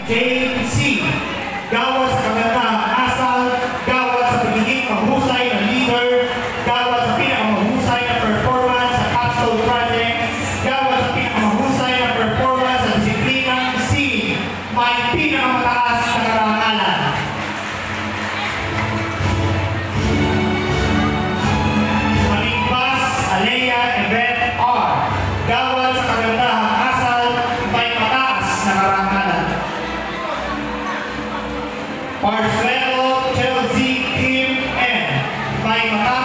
JC. Gawad sa kagandahang asal, gawad sa pagiging mahusay na leader, gawad sa pinakamahusay na performance sa Capstone Project, gawad sa pinakamahusay na performance sa disiplinang C. May pinakamataas na karangalan. Manigbas Alea Event R. Gawad sa kagandahang asal, may mataas na karangalan. Marcelo Chelsea Kim N. May mataas